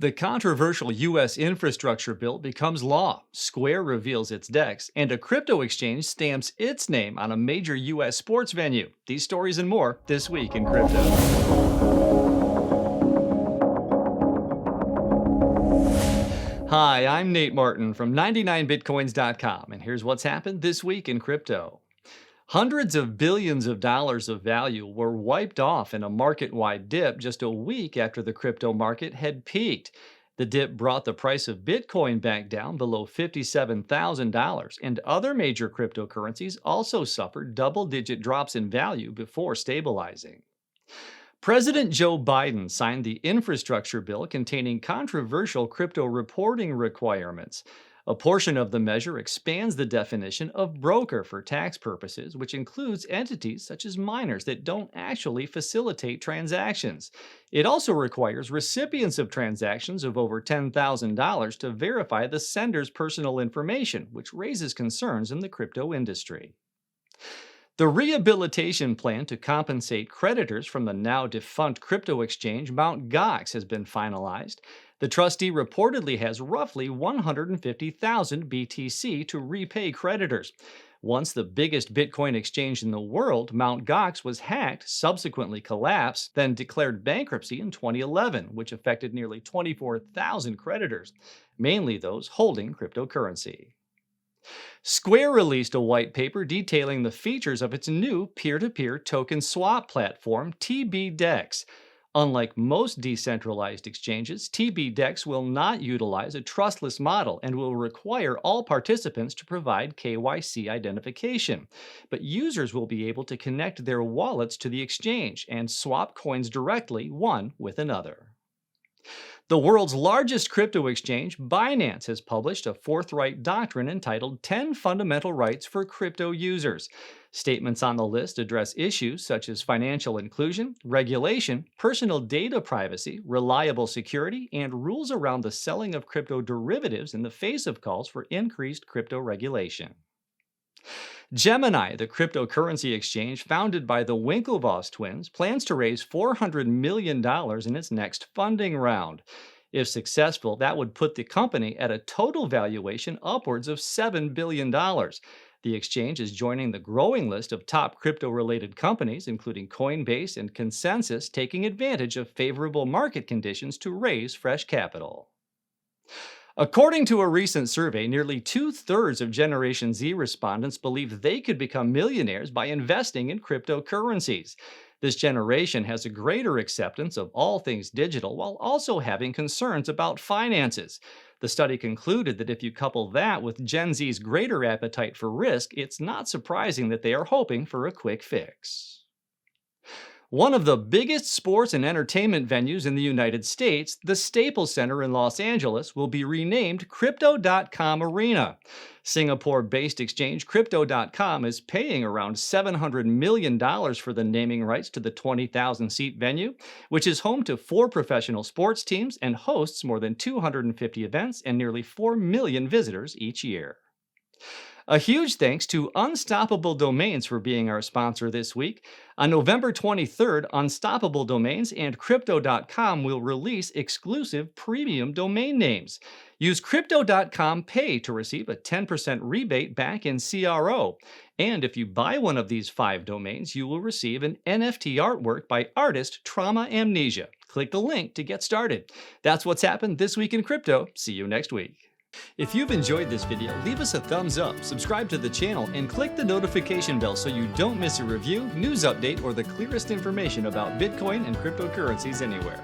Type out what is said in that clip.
The controversial U.S. infrastructure bill becomes law, Square reveals its DEX, and a crypto exchange stamps its name on a major U.S. sports venue. These stories and more this week in crypto. Hi, I'm Nate Martin from 99bitcoins.com, and here's what's happened this week in crypto. Hundreds of billions of dollars of value were wiped off in a market-wide dip just a week after the crypto market had peaked. The dip brought the price of Bitcoin back down below $57,000, and other major cryptocurrencies also suffered double-digit drops in value before stabilizing. President Joe Biden signed the infrastructure bill containing controversial crypto reporting requirements. A portion of the measure expands the definition of broker for tax purposes, which includes entities such as miners that don't actually facilitate transactions. It also requires recipients of transactions of over $10,000 to verify the sender's personal information, which raises concerns in the crypto industry. The rehabilitation plan to compensate creditors from the now defunct crypto exchange Mt. Gox has been finalized. The trustee reportedly has roughly 150,000 BTC to repay creditors. Once the biggest Bitcoin exchange in the world, Mt. Gox was hacked, subsequently collapsed, then declared bankruptcy in 2011, which affected nearly 24,000 creditors, mainly those holding cryptocurrency. Square released a white paper detailing the features of its new peer-to-peer token swap platform, TBDEX. Unlike most decentralized exchanges, TBDEX will not utilize a trustless model and will require all participants to provide KYC identification. But users will be able to connect their wallets to the exchange and swap coins directly one with another. The world's largest crypto exchange, Binance, has published a forthright doctrine entitled 10 Fundamental Rights for Crypto Users. Statements on the list address issues such as financial inclusion, regulation, personal data privacy, reliable security, and rules around the selling of crypto derivatives in the face of calls for increased crypto regulation. Gemini, the cryptocurrency exchange founded by the Winklevoss twins, plans to raise $400 million in its next funding round. If successful, that would put the company at a total valuation upwards of $7 billion. The exchange is joining the growing list of top crypto-related companies, including Coinbase and Consensus, taking advantage of favorable market conditions to raise fresh capital. According to a recent survey, nearly two-thirds of Generation Z respondents believe they could become millionaires by investing in cryptocurrencies. This generation has a greater acceptance of all things digital while also having concerns about finances. The study concluded that if you couple that with Gen Z's greater appetite for risk, it's not surprising that they are hoping for a quick fix. One of the biggest sports and entertainment venues in the United States, the Staples Center in Los Angeles, will be renamed Crypto.com Arena. Singapore-based exchange Crypto.com is paying around $700 million for the naming rights to the 20,000-seat venue, which is home to 4 professional sports teams and hosts more than 250 events and nearly 4 million visitors each year. A huge thanks to Unstoppable Domains for being our sponsor this week. On November 23rd, Unstoppable Domains and Crypto.com will release exclusive premium domain names. Use Crypto.com Pay to receive a 10% rebate back in CRO. And if you buy one of these 5 domains, you will receive an NFT artwork by artist Trauma Amnesia. Click the link to get started. That's what's happened this week in crypto. See you next week. If you've enjoyed this video, leave us a thumbs up, subscribe to the channel, and click the notification bell so you don't miss a review, news update, or the clearest information about Bitcoin and cryptocurrencies anywhere.